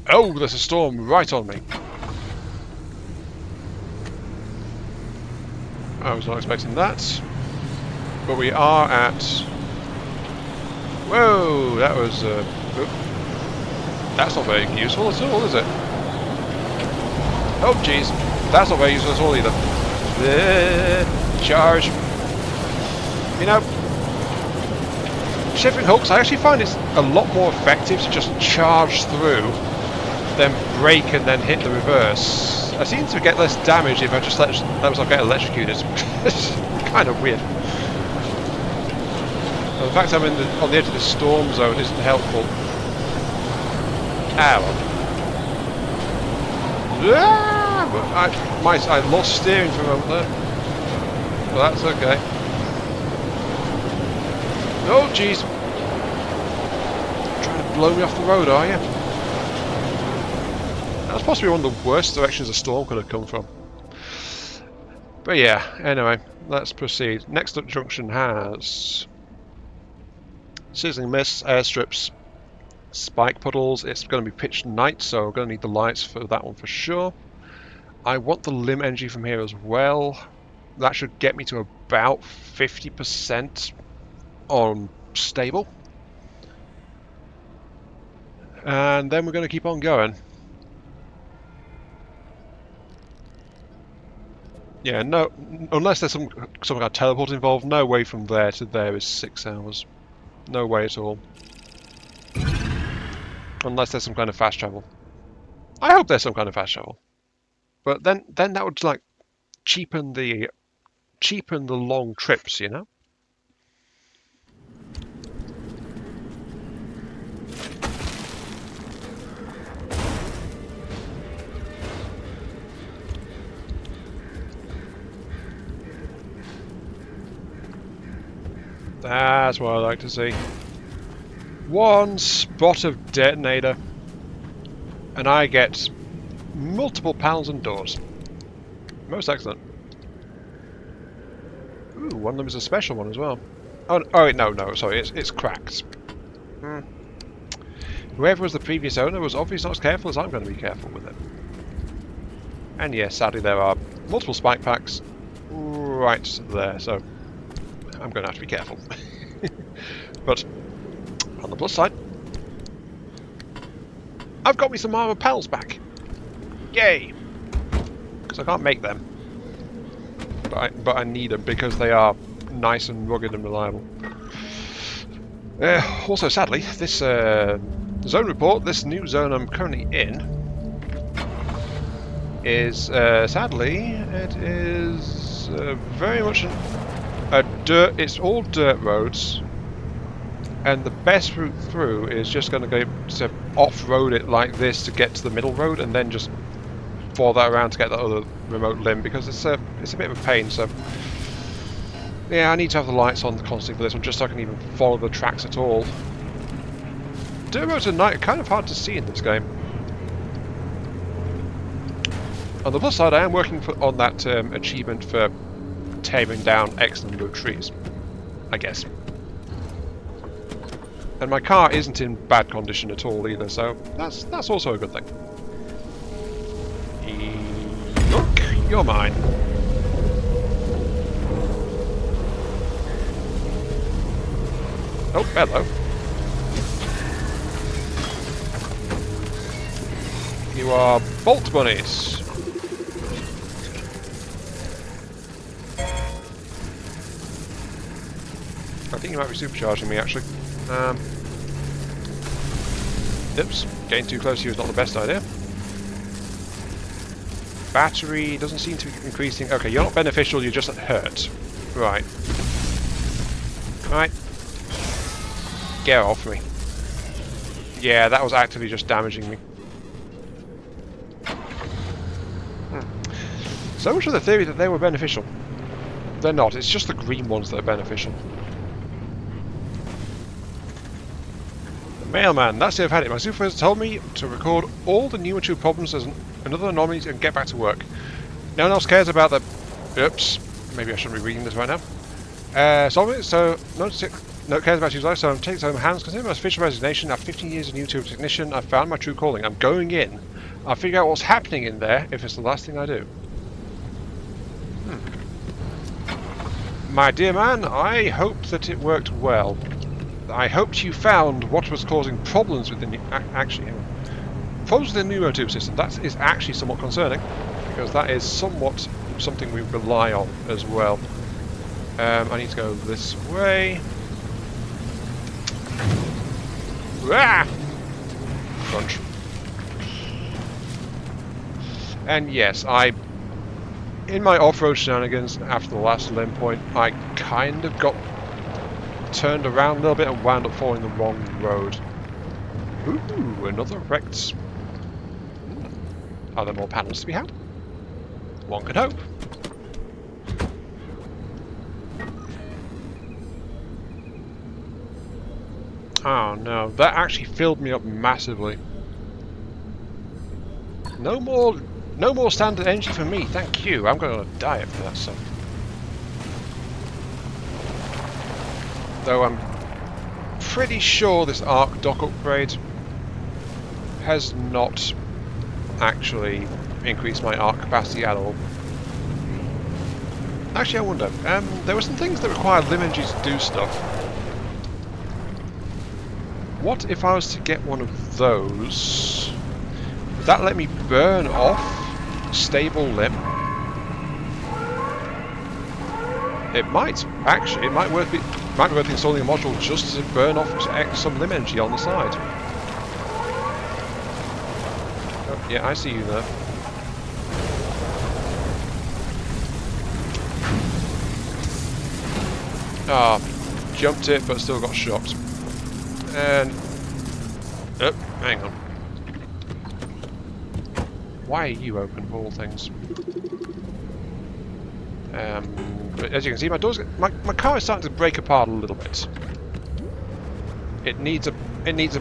Oh, there's a storm right on me. I was not expecting that. But we are at... Whoa, that was... That's not very useful at all, is it? Oh, jeez. That's not very useful at all either. Charge. You know, shifting hooks, I actually find it's a lot more effective to just charge through than brake and then hit the reverse. I seem to get less damage if I just let myself get electrocuted. It's kind of weird. Well, the fact I'm on the edge of this storm zone isn't helpful. Ow. I lost steering for a moment there. But that's okay. Oh, jeez. Trying to blow me off the road, are you? That's possibly one of the worst directions a storm could have come from. But yeah, anyway, let's proceed. Next up junction has sizzling mists, airstrips, spike puddles. It's going to be pitch night, so I'm going to need the lights for that one for sure. I want the limb energy from here as well. That should get me to about 50% on stable. And then we're going to keep on going. Yeah, no, unless there's some kind of teleport involved, no way from there to there is 6 hours. No way at all. Unless there's some kind of fast travel. I hope there's some kind of fast travel. But then that would like cheapen the long trips, you know? That's what I like to see. One spot of detonator, and I get multiple panels and doors. Most excellent. Ooh, one of them is a special one as well. Oh wait, no, sorry, it's cracked. Whoever was the previous owner was obviously not as careful as I'm going to be careful with it. And yes, sadly there are multiple spike packs right there, so I'm going to have to be careful. But on the plus side, I've got me some armor panels back. Yay! Because I can't make them. But I need them because they are nice and rugged and reliable. Also, sadly, this zone report, this new zone I'm currently in, is sadly it is very much a dirt. It's all dirt roads, and the best route through is just going to go to off-road it like this to get to the middle road, and then just follow that around to get that other remote limb, because it's a bit of a pain. So yeah, I need to have the lights on constantly for this one, just so I can even follow the tracks at all. Dirt roads at night are kind of hard to see in this game. On the plus side, I am working on that achievement for tearing down X number of trees, I guess. And my car isn't in bad condition at all either, so that's also a good thing. Look, you're mine. Oh, hello. You are bolt bunnies. I think you might be supercharging me, actually. Oops, getting too close to you is not the best idea. Battery doesn't seem to be increasing. Okay, you're not beneficial, you're just hurt. Right. Right. Get off me. Yeah, that was actively just damaging me. So much for the theory that they were beneficial. They're not, it's just the green ones that are beneficial. Mailman, that's it, I've had it. My supervisor told me to record all the new and true problems as another anomaly and get back to work. No one else cares about the... Oops, maybe I shouldn't be reading this right now. So no one cares about his life, so I'm taking some hands. Consider my official resignation. After 15 years as a YouTube technician, I've found my true calling. I'm going in. I'll figure out what's happening in there if it's the last thing I do. My dear man, I hope that it worked well. I hoped you found what was causing problems with the new... Actually, hang on. Problems with the pneumo-tube system. That is actually somewhat concerning, because that is somewhat something we rely on as well. I need to go this way. Ah! Crunch. And yes, in my off-road shenanigans after the last limb point, I kind of got turned around a little bit and wound up following the wrong road. Ooh, another wrecked. Are there more panels to be had? One could hope. Oh no, that actually filled me up massively. No more standard energy for me, thank you. I'm going to die after that stuff. Though I'm pretty sure this arc dock upgrade has not actually increased my arc capacity at all. Actually, I wonder. There were some things that required limb energy to do stuff. What if I was to get one of those? Would that let me burn off stable limb? It might, actually. It might be worth installing a module just to burn off some limb energy on the side. Oh, yeah, I see you there. Ah, jumped it, but still got shot. And oh, hang on. Why are you open for all things? But as you can see, my car is starting to break apart a little bit. It needs a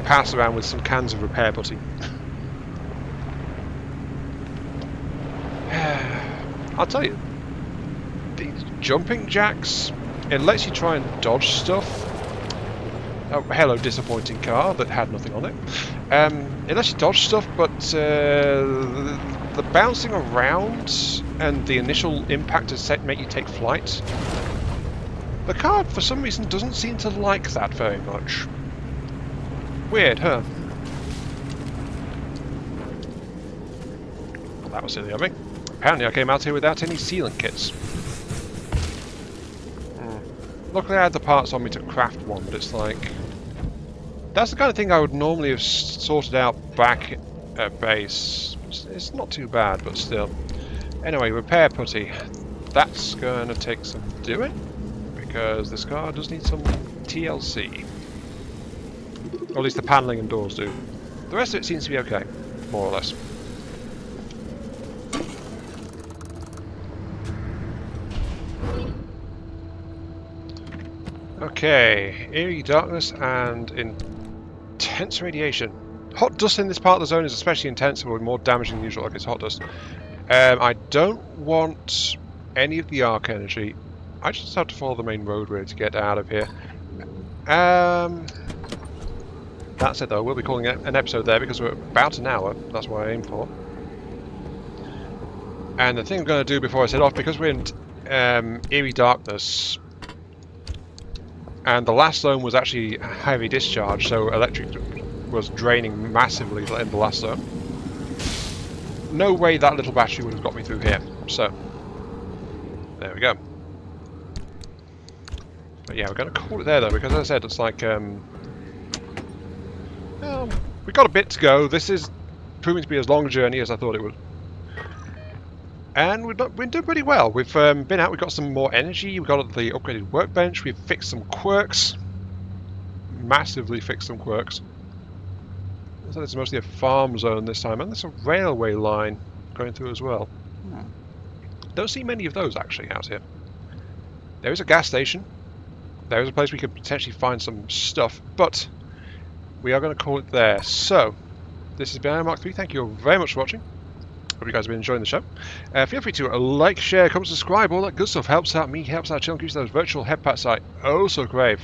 pass around with some cans of repair putty. I'll tell you, these jumping jacks, it lets you try and dodge stuff. Oh, hello, disappointing car that had nothing on it. It lets you dodge stuff, but the bouncing around and the initial impact to make you take flight, the car, for some reason, doesn't seem to like that very much. Weird, huh? Well, that was silly of me. Apparently I came out here without any sealant kits. Luckily I had the parts on me to craft one, but it's like... That's the kind of thing I would normally have sorted out back at base. It's not too bad, but still. Anyway, repair putty. That's going to take some doing, because this car does need some TLC. Or at least the panelling and doors do. The rest of it seems to be okay, more or less. Okay, eerie darkness and intense radiation. Hot dust in this part of the zone is especially intense and will be more damaging than usual. Okay, it's hot dust. I don't want any of the arc energy. I just have to follow the main road really to get out of here. That's it though, we'll be calling it an episode there because we're about an hour. That's what I aim for. And the thing I'm going to do before I set off, because we're in eerie darkness, and the last zone was actually heavy discharge, so electric was draining massively in the last zone. No way that little battery would have got me through here. So, there we go. But yeah, we're going to call it there though, because as I said, it's like, we've got a bit to go. This is proving to be as long a journey as I thought it would. And we've doing pretty well. We've been out, we've got some more energy, we've got the upgraded workbench, we've fixed some quirks. Massively fixed some quirks. So it's mostly a farm zone this time, and there's a railway line going through as well. Don't see many of those actually out here. There is a gas station. There is a place we could potentially find some stuff, but we are going to call it there. So, this has been Iron Mark 3. Thank you all very much for watching. Hope you guys have been enjoying the show. Feel free to like, share, comment, subscribe, all that good stuff. Helps out me, helps out channel, keeps those virtual head pats I oh so crave.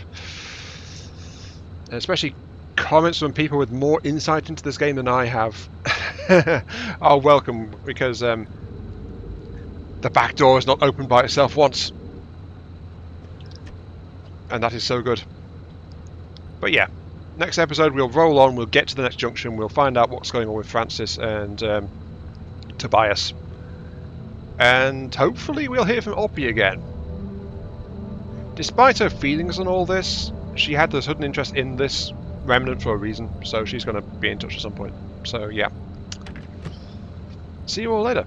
And especially comments from people with more insight into this game than I have are welcome, because the back door is not opened by itself once. And that is so good. But yeah, next episode we'll roll on, we'll get to the next junction, we'll find out what's going on with Francis and Tobias. And hopefully we'll hear from Oppie again. Despite her feelings on all this, she had the sudden interest in this remnant for a reason, so she's going to be in touch at some point. So yeah. See you all later.